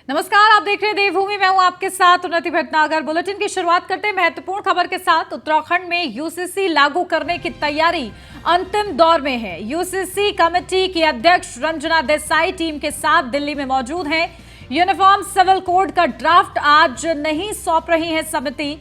नमस्कार, आप देख रहे हैं देवभूमि। मैं हूं आपके साथ उन्नति भटनागर। बुलेटिन की शुरुआत करते हैं महत्वपूर्ण खबर के साथ। उत्तराखंड में यूसीसी लागू करने की तैयारी अंतिम दौर में है। यूसीसी कमेटी की अध्यक्ष रंजना देसाई टीम के साथ दिल्ली में मौजूद हैं। यूनिफॉर्म सिविल कोड का ड्राफ्ट आज नहीं सौंप रही है समिति,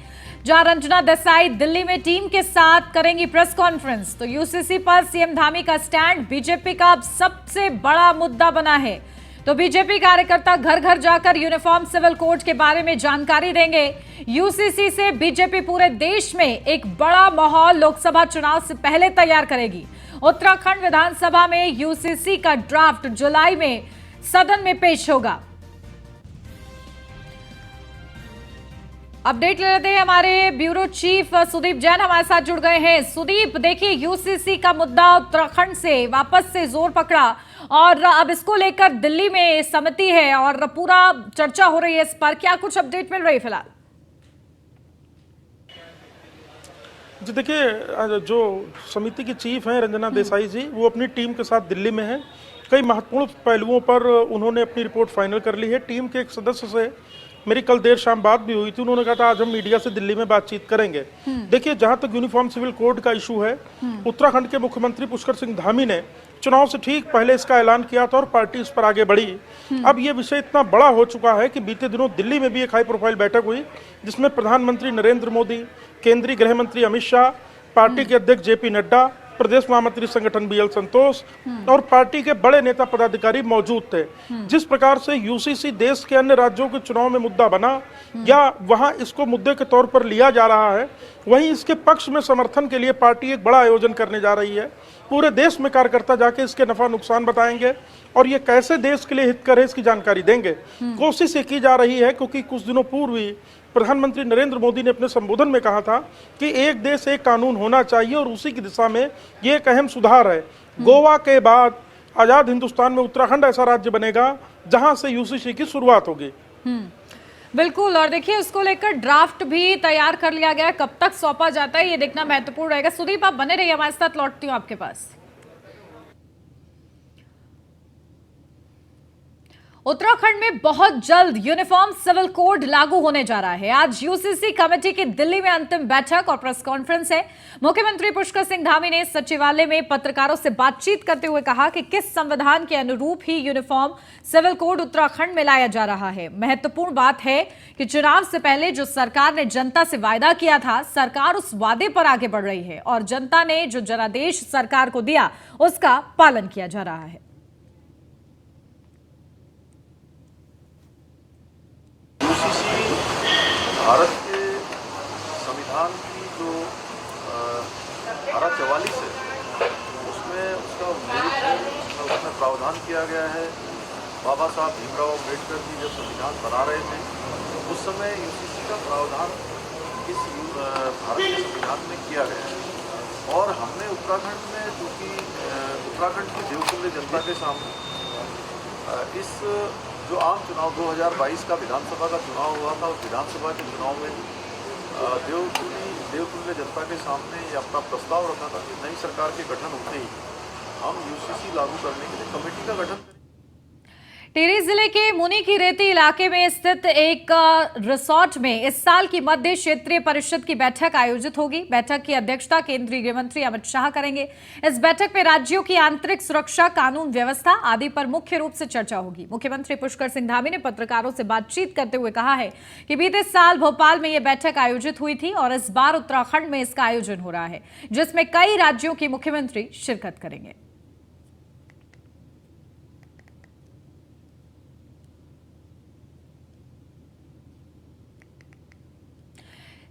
जहां रंजना देसाई दिल्ली में टीम के साथ करेंगी प्रेस कॉन्फ्रेंस। तो यूसीसी पर सीएम धामी का स्टैंड बीजेपी का अब सबसे बड़ा मुद्दा बना है। तो बीजेपी कार्यकर्ता घर घर जाकर यूनिफॉर्म सिविल कोड के बारे में जानकारी देंगे। यूसीसी से बीजेपी पूरे देश में एक बड़ा माहौल लोकसभा चुनाव से पहले तैयार करेगी। उत्तराखंड विधानसभा में यूसीसी का ड्राफ्ट जुलाई में सदन में पेश होगा। अपडेट ले लेते हैं, हमारे ब्यूरो चीफ सुदीप जैन हमारे साथ जुड़ गए हैं। सुदीप, देखिए यूसीसी का मुद्दा उत्तराखंड से वापस से जोर पकड़ा और अब इसको लेकर दिल्ली में समिति है और पूरा चर्चा हो रही है इस पर। क्या कुछ अपडेट मिल रही है फिलहाल? जी देखिए, जो समिति की चीफ हैं रंजना देसाई जी, वो अपनी टीम के साथ दिल्ली में हैं। कई महत्वपूर्ण पहलुओं पर उन्होंने अपनी रिपोर्ट फाइनल कर ली है। टीम के एक सदस्य से मेरी कल देर शाम बात भी हुई थी। उन्होंने कहा था आज हम मीडिया से दिल्ली में बातचीत करेंगे। देखिए, जहां तक यूनिफॉर्म सिविल कोड का इशू है, उत्तराखंड के मुख्यमंत्री पुष्कर सिंह धामी ने चुनाव से ठीक पहले इसका ऐलान किया था और पार्टी इस पर आगे बढ़ी। अब ये विषय इतना बड़ा हो चुका है कि बीते दिनों दिल्ली में भी एक हाई प्रोफाइल बैठक हुई, जिसमें प्रधानमंत्री नरेंद्र मोदी, केंद्रीय गृह मंत्री अमित शाह, पार्टी के अध्यक्ष जेपी नड्डा, प्रदेश महामंत्री संगठन बीएल संतोष और पार्टी के बड़े नेता पदाधिकारी मौजूद थे। जिस प्रकार से यूसीसी देश के अन्य राज्यों के चुनाव में मुद्दा बना या वहां इसको मुद्दे के तौर पर लिया जा रहा है, वहीं इसके पक्ष में समर्थन के लिए पार्टी एक बड़ा आयोजन करने जा रही है। पूरे देश में कार्यकर्ता जाके इसके नफा नुकसान बताएंगे और ये कैसे देश के लिए हितकर है इसकी जानकारी देंगे। कोशिश ये की जा रही है, क्योंकि कुछ दिनों पूर्व ही प्रधानमंत्री नरेंद्र मोदी ने अपने संबोधन में कहा था कि एक देश एक कानून होना चाहिए और उसी की दिशा में ये एक अहम सुधार है। गोवा के बाद आजाद हिंदुस्तान में उत्तराखंड ऐसा राज्य बनेगा जहां से यूसीसी की शुरुआत होगी। बिल्कुल, और देखिए उसको लेकर ड्राफ्ट भी तैयार कर लिया गया है। कब तक सौंपा जाता है ये देखना महत्वपूर्ण रहेगा। सुदीप, आप बने रहिए हमारे साथ, लौटती हूँ आपके पास। उत्तराखंड में बहुत जल्द यूनिफॉर्म सिविल कोड लागू होने जा रहा है। आज यूसीसी कमेटी की दिल्ली में अंतिम बैठक और प्रेस कॉन्फ्रेंस है। मुख्यमंत्री पुष्कर सिंह धामी ने सचिवालय में पत्रकारों से बातचीत करते हुए कहा कि किस संविधान के अनुरूप ही यूनिफॉर्म सिविल कोड उत्तराखंड में लाया जा रहा है। महत्वपूर्ण बात है कि चुनाव से पहले जो सरकार ने जनता से वायदा किया था, सरकार उस वादे पर आगे बढ़ रही है और जनता ने जो जनादेश सरकार को दिया उसका पालन किया जा रहा है। भारत के संविधान की जो धारा 44 है, उसमें उसका उल्लेख है, उसमें प्रावधान किया गया है। बाबा साहब भीमराव अम्बेडकर जी जब संविधान बना रहे थे, तो उस समय यूसीसी का प्रावधान इस भारत के संविधान में किया गया है। और हमने उत्तराखंड में, चूँकि उत्तराखंड की देवतुल्य जनता के सामने इस जो आम चुनाव 2022 का विधानसभा का चुनाव हुआ था, उस विधानसभा के चुनाव में देवतुल्य जनता के सामने ये अपना प्रस्ताव रखा था कि नई सरकार के गठन होते ही हम यूसीसी लागू करने के लिए कमेटी का गठन करें। टिहरी जिले के मुनी की रेती इलाके में स्थित एक रिसोर्ट में इस साल की मध्य क्षेत्रीय परिषद की बैठक आयोजित होगी। बैठक की अध्यक्षता केंद्रीय गृह मंत्री अमित शाह करेंगे। इस बैठक में राज्यों की आंतरिक सुरक्षा, कानून व्यवस्था आदि पर मुख्य रूप से चर्चा होगी। मुख्यमंत्री पुष्कर सिंह धामी ने पत्रकारों से बातचीत करते हुए कहा है कि बीते साल भोपाल में यह बैठक आयोजित हुई थी और इस बार उत्तराखंड में इसका आयोजन हो रहा है, जिसमें कई राज्यों के मुख्यमंत्री शिरकत करेंगे।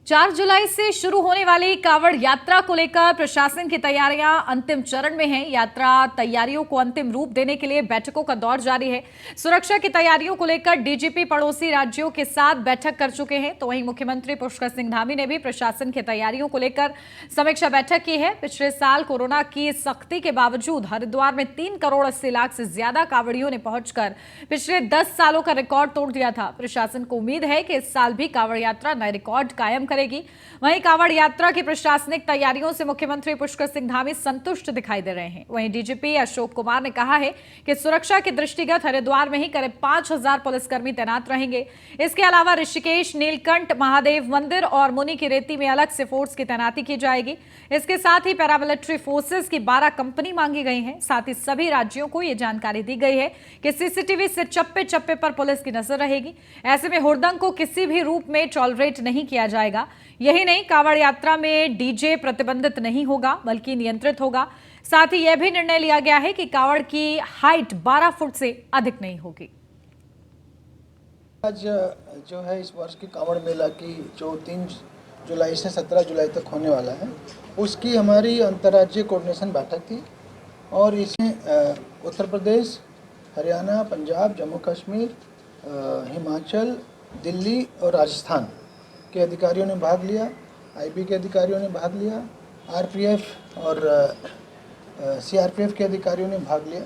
4 जुलाई से शुरू होने वाली कांवड़ यात्रा को लेकर प्रशासन की तैयारियां अंतिम चरण में हैं। यात्रा तैयारियों को अंतिम रूप देने के लिए बैठकों का दौर जारी है। सुरक्षा की तैयारियों को लेकर डीजीपी पड़ोसी राज्यों के साथ बैठक कर चुके हैं। तो वहीं मुख्यमंत्री पुष्कर सिंह धामी ने भी प्रशासन की तैयारियों को लेकर समीक्षा बैठक की है। पिछले साल कोरोना की सख्ती के बावजूद हरिद्वार में 3 करोड़ 80 लाख से ज्यादा कांवड़ियों ने पहुंचकर पिछले 10 सालों का रिकॉर्ड तोड़ दिया था। प्रशासन को उम्मीद है कि इस साल भी कांवड़ यात्रा नए रिकॉर्ड कायम करेगी। वहीं कांवड़ यात्रा की प्रशासनिक तैयारियों से मुख्यमंत्री पुष्कर सिंह धामी संतुष्ट दिखाई दे रहे हैं। वहीं डीजीपी अशोक कुमार ने कहा है कि सुरक्षा के दृष्टिगत हरिद्वार में ही करीब 5000 पुलिसकर्मी तैनात रहेंगे। इसके अलावा ऋषिकेश, नीलकंठ महादेव मंदिर और मुनि की रेती में अलग से फोर्स की तैनाती की जाएगी। इसके साथ ही पैरामिलिट्री फोर्सेस की 12 कंपनी मांगी गई है। साथ ही सभी राज्यों को यह जानकारी दी गई है कि सीसीटीवी से चप्पे चप्पे पर पुलिस की नजर रहेगी। ऐसे में हुड़दंग को किसी भी रूप में टॉलरेट नहीं किया जाएगा। यही नहीं, कांवड़ यात्रा में डीजे प्रतिबंधित नहीं होगा बल्कि नियंत्रित होगा। साथ ही यह भी निर्णय लिया गया है कि कांवड़ की हाइट 12 फुट से अधिक नहीं होगी। आज जो है इस वर्ष की कांवड़ मेला की जो 3 जुलाई से 17 जुलाई तक होने वाला है, उसकी हमारी अंतर्राज्यीय कोऑर्डिनेशन बैठक थी और इसमें उत्तर प्रदेश, हरियाणा, पंजाब, जम्मू कश्मीर, हिमाचल, दिल्ली और राजस्थान के अधिकारियों ने भाग लिया, आईबी के अधिकारियों ने भाग लिया, आरपीएफ और सीआरपीएफ के अधिकारियों ने भाग लिया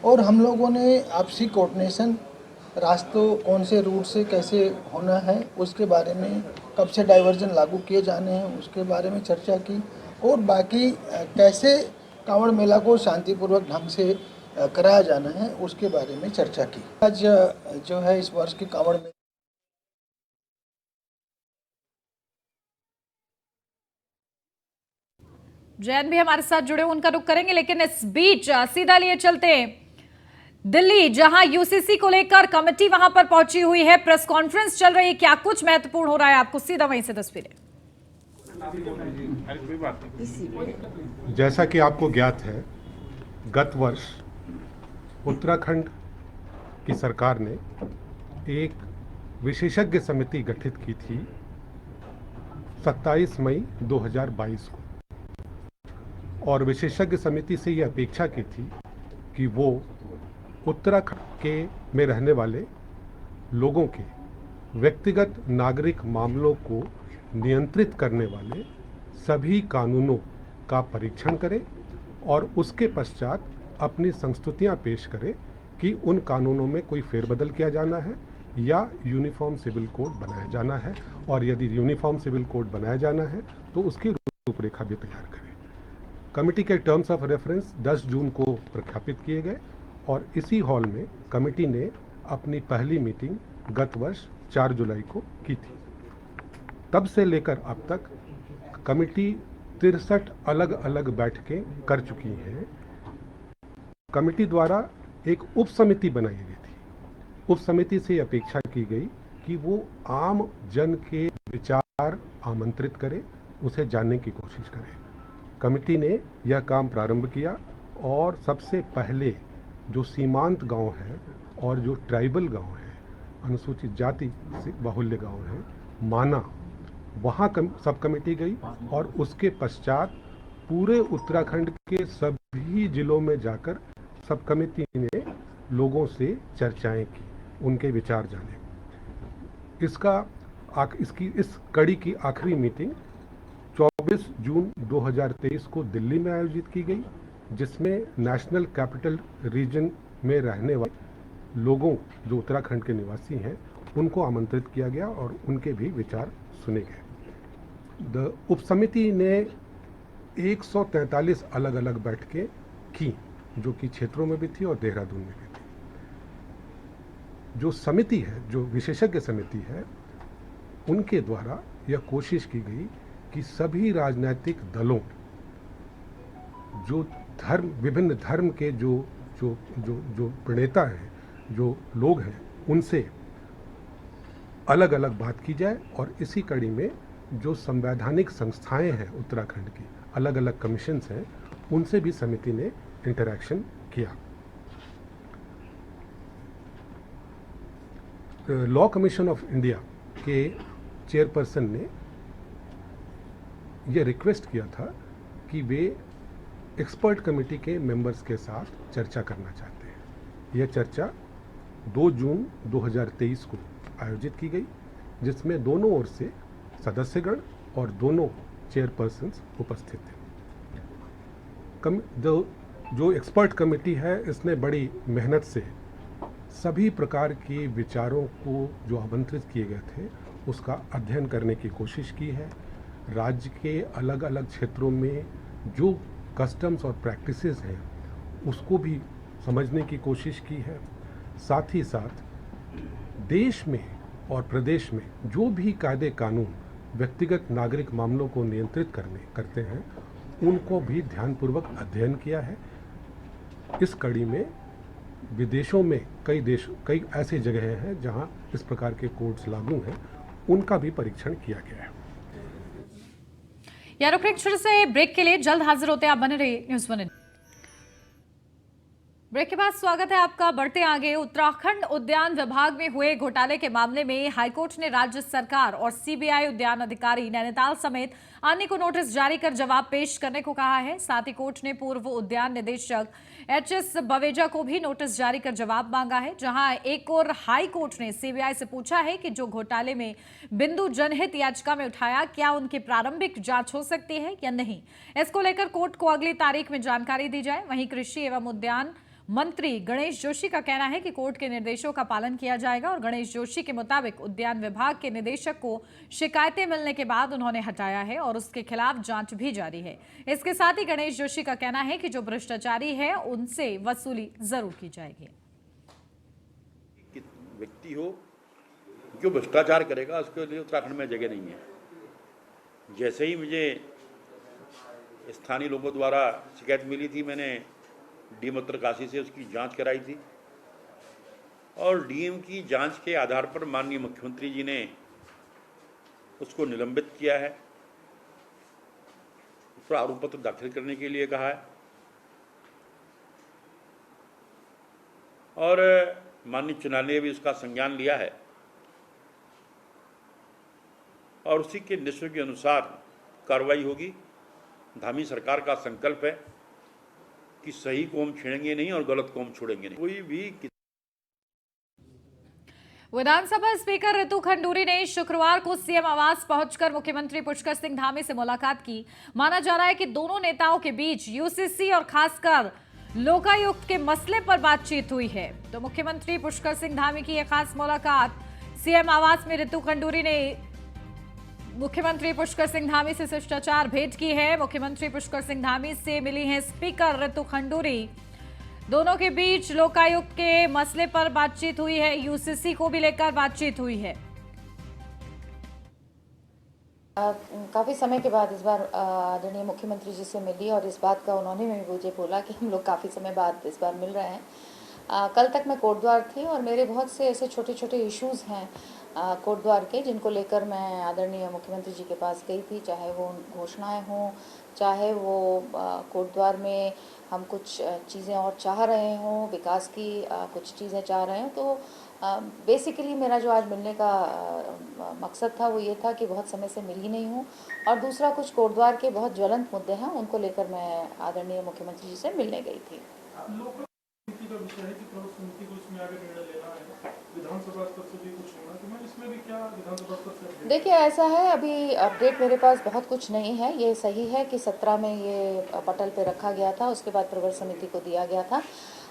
और हम लोगों ने आपसी कोऑर्डिनेशन, रास्तों कौन से रूट से कैसे होना है उसके बारे में, कब से डाइवर्जन लागू किए जाने हैं उसके बारे में चर्चा की और बाकी कैसे कांवड़ मेला को शांतिपूर्वक ढंग से कराया जाना है उसके बारे में चर्चा की। आज जो है इस वर्ष की कांवड़ मेला जैन भी हमारे साथ जुड़े, उनका रुख करेंगे, लेकिन इस बीच सीधा लिए चलते हैं दिल्ली, जहां यूसीसी को लेकर कमेटी वहां पर पहुंची हुई है, प्रेस कॉन्फ्रेंस चल रही है। क्या कुछ महत्वपूर्ण हो रहा है, आपको सीधा वहीं से तस्वीरें। जैसा कि आपको ज्ञात है, गत वर्ष उत्तराखंड की सरकार ने एक विशेषज्ञ समिति गठित की थी 27 मई 2022 को और विशेषज्ञ समिति से यह अपेक्षा की थी कि वो उत्तराखंड के में रहने वाले लोगों के व्यक्तिगत नागरिक मामलों को नियंत्रित करने वाले सभी कानूनों का परीक्षण करे और उसके पश्चात अपनी संस्तुतियां पेश करे कि उन कानूनों में कोई फेरबदल किया जाना है या यूनिफॉर्म सिविल कोड बनाया जाना है, और यदि यूनिफॉर्म सिविल कोड बनाया जाना है तो उसकी रूपरेखा भी तैयार करें। कमेटी के टर्म्स ऑफ रेफरेंस 10 जून को प्रख्यापित किए गए और इसी हॉल में कमेटी ने अपनी पहली मीटिंग गत वर्ष 4 जुलाई को की थी। तब से लेकर अब तक कमेटी 63 अलग अलग बैठकें कर चुकी हैं। कमेटी द्वारा एक उप समिति बनाई गई थी। उप समिति से अपेक्षा की गई कि वो आम जन के विचार आमंत्रित करे, उसे जानने की कोशिश करे। कमेटी ने यह काम प्रारंभ किया और सबसे पहले जो सीमांत गांव है और जो ट्राइबल गांव है, अनुसूचित जाति से बाहुल्य गांव है, माना, वहाँ सब कमेटी गई और उसके पश्चात पूरे उत्तराखंड के सभी जिलों में जाकर सब कमेटी ने लोगों से चर्चाएं की, उनके विचार जाने। इस कड़ी की आखिरी मीटिंग 24 जून 2023 को दिल्ली में आयोजित की गई, जिसमें नेशनल कैपिटल रीजन में रहने वाले लोगों जो उत्तराखंड के निवासी हैं उनको आमंत्रित किया गया और उनके भी विचार सुने गए। उप समिति ने 143 अलग अलग बैठकें की, जो कि क्षेत्रों में भी थी और देहरादून में भी थी। जो समिति है, जो विशेषज्ञ समिति है, उनके द्वारा यह कोशिश की गई कि सभी राजनीतिक दलों, जो विभिन्न धर्म के जो प्रणेता हैं, जो लोग हैं, उनसे अलग अलग बात की जाए और इसी कड़ी में जो संवैधानिक संस्थाएं हैं उत्तराखंड की, अलग अलग कमीशंस हैं, उनसे भी समिति ने इंटरैक्शन किया। लॉ कमीशन ऑफ इंडिया के चेयरपर्सन ने यह रिक्वेस्ट किया था कि वे एक्सपर्ट कमेटी के मेंबर्स के साथ चर्चा करना चाहते हैं। यह चर्चा 2 जून 2023 को आयोजित की गई, जिसमें दोनों ओर से सदस्यगण और दोनों चेयरपर्सन्स उपस्थित थे। जो एक्सपर्ट कमेटी है, इसने बड़ी मेहनत से सभी प्रकार के विचारों को जो आमंत्रित किए गए थे उसका अध्ययन करने की कोशिश की है। राज्य के अलग अलग क्षेत्रों में जो कस्टम्स और प्रैक्टिसेस हैं उसको भी समझने की कोशिश की है। साथ ही साथ देश में और प्रदेश में जो भी कायदे कानून व्यक्तिगत नागरिक मामलों को नियंत्रित करते हैं उनको भी ध्यानपूर्वक अध्ययन किया है। इस कड़ी में विदेशों में कई ऐसी जगह हैं जहां इस प्रकार के कोड्स लागू हैं, उनका भी परीक्षण किया गया है। यार छोटे से ब्रेक के लिए जल्द हाजिर होते हैं, आप बने रहिए न्यूज़ 1। ब्रेक के बाद स्वागत है आपका। बढ़ते आगे, उत्तराखंड उद्यान विभाग में हुए घोटाले के मामले में हाईकोर्ट ने राज्य सरकार और सीबीआई उद्यान अधिकारी नैनीताल समेत अन्य को नोटिस जारी कर जवाब पेश करने को कहा है। साथ ही कोर्ट ने पूर्व उद्यान निदेशक एचएस बवेजा को भी नोटिस जारी कर जवाब मांगा है। जहां एक और हाई कोर्ट ने सीबीआई से पूछा है कि जो घोटाले में बिंदु जनहित याचिका में उठाया, क्या उनकी प्रारंभिक जांच हो सकती है या नहीं। इसको लेकर कोर्ट को अगली तारीख में जानकारी दी जाए। वहीं कृषि एवं उद्यान मंत्री गणेश जोशी का कहना है कि कोर्ट के निर्देशों का पालन किया जाएगा और गणेश जोशी के मुताबिक उद्यान विभाग के निदेशक को शिकायतें मिलने के बाद उन्होंने हटाया है और उसके खिलाफ जांच भी जारी है। इसके साथ ही गणेश जोशी का कहना है कि जो भ्रष्टाचारी है उनसे वसूली जरूर की जाएगी। व्यक्ति हो जो भ्रष्टाचार करेगा उसके लिए उत्तराखंड में जगह नहीं है। जैसे ही मुझे स्थानीय लोगों द्वारा शिकायत मिली थी, मैंने डीएम उत्तरकाशी से उसकी जांच कराई थी और डीएम की जांच के आधार पर माननीय मुख्यमंत्री जी ने उसको निलंबित किया है, उस पर आरोप पत्र दाखिल करने के लिए कहा है और माननीय उच्च न्यायालय ने भी उसका संज्ञान लिया है और उसी के निर्देशों के अनुसार कार्रवाई होगी। धामी सरकार का संकल्प है कि सही को हम छेड़ेंगे नहीं और गलत को हम छोड़ेंगे नहीं। कोई भी विधानसभा स्पीकर ऋतु खंडूरी ने शुक्रवार को सीएम आवास पहुंचकर मुख्यमंत्री पुष्कर सिंह धामी से मुलाकात की। माना जा रहा है कि दोनों नेताओं के बीच यूसीसी और खासकर लोकायुक्त के मसले पर बातचीत हुई है। तो मुख्यमंत्री पुष्कर सिंह धामी की यह खास मुलाकात सीएम आवास में ऋतु खंडूरी ने मुख्यमंत्री पुष्कर सिंह धामी से शिष्टाचार भेंट की है। मुख्यमंत्री पुष्कर सिंह धामी से मिली हैं स्पीकर ऋतु खंडूरी। दोनों के बीच लोकायुक्त के मसले पर बातचीत हुई है, यूसीसी को भी लेकर बातचीत हुई है। काफ़ी समय के बाद इस बार आदरणीय मुख्यमंत्री जी से मिली और इस बात का उन्होंने भी मुझे बोला कि हम लोग काफ़ी समय बाद इस बार मिल रहे हैं। कल तक मैं कोटद्वार थी और मेरे बहुत से ऐसे छोटे छोटे इश्यूज़ हैं कोटद्वार के, जिनको लेकर मैं आदरणीय मुख्यमंत्री जी के पास गई थी। चाहे वो घोषणाएं हों, चाहे वो कोटद्वार में हम कुछ चीज़ें और चाह रहे हों, विकास की कुछ चीज़ें चाह रहे हैं। तो बेसिकली मेरा जो आज मिलने का मकसद था वो ये था कि बहुत समय से मिल ही नहीं हूँ और दूसरा कुछ कोटद्वार के बहुत ज्वलंत मुद्दे हैं, उनको लेकर मैं आदरणीय मुख्यमंत्री जी से मिलने गई थी। देखिए, ऐसा है, अभी अपडेट मेरे पास बहुत कुछ नहीं है। ये सही है कि 17 में ये पटल पे रखा गया था, उसके बाद प्रवर समिति को दिया गया था।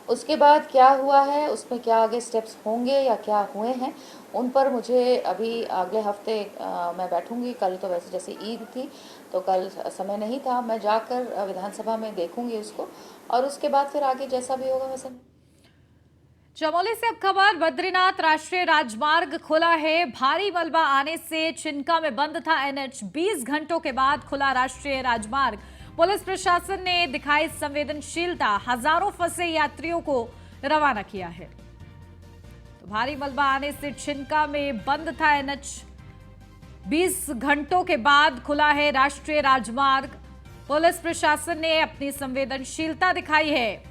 उसके बाद क्या हुआ है, उसमें क्या आगे स्टेप्स होंगे या क्या हुए हैं, उन पर मुझे अभी अगले हफ्ते मैं बैठूंगी। कल तो वैसे जैसे ईद थी तो कल समय नहीं था, मैं जाकर विधानसभा में देखूंगी उसको और उसके बाद फिर आगे जैसा भी होगा वैसे। चमोली से अब खबर, बद्रीनाथ राष्ट्रीय राजमार्ग खुला है। भारी मलबा आने से चिंका में बंद था एनएच। 20 घंटों के बाद खुला राष्ट्रीय राजमार्ग। पुलिस प्रशासन ने दिखाई संवेदनशीलता, हजारों फंसे यात्रियों को रवाना किया है। तो भारी मलबा आने से चिंका में बंद था एनएच। 20 घंटों के बाद खुला है राष्ट्रीय राजमार्ग। पुलिस प्रशासन ने अपनी संवेदनशीलता दिखाई है,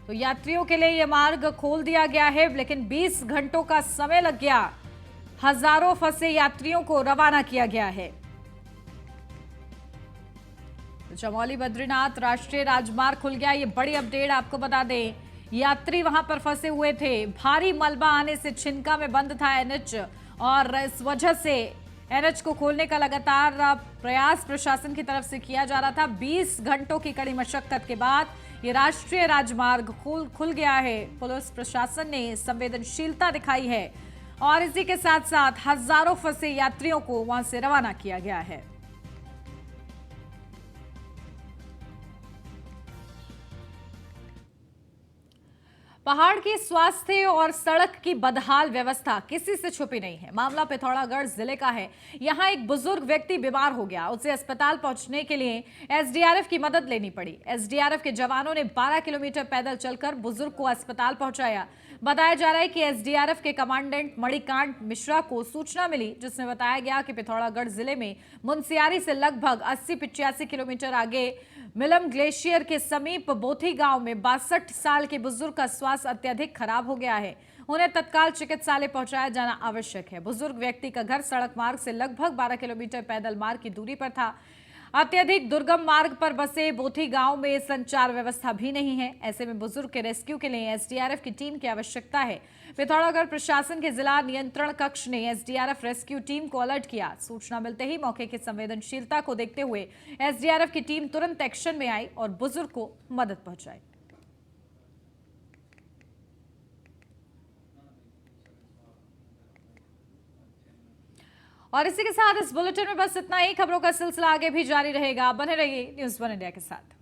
तो यात्रियों के लिए यह मार्ग खोल दिया गया है, लेकिन 20 घंटों का समय लग गया। हजारों फंसे यात्रियों को रवाना किया गया है। चमोली बद्रीनाथ राष्ट्रीय राजमार्ग खुल गया, ये बड़ी अपडेट आपको बता दें। यात्री वहां पर फंसे हुए थे। भारी मलबा आने से छिनका में बंद था एनएच और इस वजह से एनएच को खोलने का लगातार प्रयास प्रशासन की तरफ से किया जा रहा था। 20 घंटों की कड़ी मशक्कत के बाद ये राष्ट्रीय राजमार्ग खुल गया है। पुलिस प्रशासन ने संवेदनशीलता दिखाई है और इसी के साथ साथ हजारों फंसे यात्रियों को वहां से रवाना किया गया है। पहाड़ की स्वास्थ्य और सड़क की बदहाल व्यवस्था किसी से छुपी नहीं है। मामला पिथौरागढ़ जिले का है। यहां एक बुजुर्ग व्यक्ति बीमार हो गया, उसे अस्पताल पहुंचने के लिए एसडीआरएफ की मदद लेनी पड़ी। एसडीआरएफ के जवानों ने 12 किलोमीटर पैदल चलकर बुजुर्ग को अस्पताल पहुंचाया। बताया जा रहा है कि एसडीआरएफ के कमांडेंट मणिकांत मिश्रा को सूचना मिली, जिसमें बताया गया कि पिथौरागढ़ जिले में मुनस्यारी से लगभग 80-85 किलोमीटर आगे मिलम ग्लेशियर के समीप बोथी गांव में 62 साल के बुजुर्ग का स्वास्थ्य अत्यधिक खराब हो गया है। उन्हें तत्काल चिकित्सालय पहुंचाया जाना आवश्यक है। बुजुर्ग व्यक्ति का घर सड़क मार्ग से लगभग 12 किलोमीटर पैदल मार्ग की दूरी पर था। अत्यधिक दुर्गम मार्ग पर बसे बोथी गांव में संचार व्यवस्था भी नहीं है। ऐसे में बुजुर्ग के रेस्क्यू के लिए एसडीआरएफ की टीम की आवश्यकता है। पिथौरागढ़ प्रशासन के जिला नियंत्रण कक्ष ने एसडीआरएफ रेस्क्यू टीम को अलर्ट किया। सूचना मिलते ही मौके की संवेदनशीलता को देखते हुए एसडीआरएफ की टीम तुरंत एक्शन में आई और बुजुर्ग को मदद पहुंचाई। और इसी के साथ इस बुलेटिन में बस इतना ही। खबरों का सिलसिला आगे भी जारी रहेगा। बने रहिए न्यूज़ 1 इंडिया के साथ।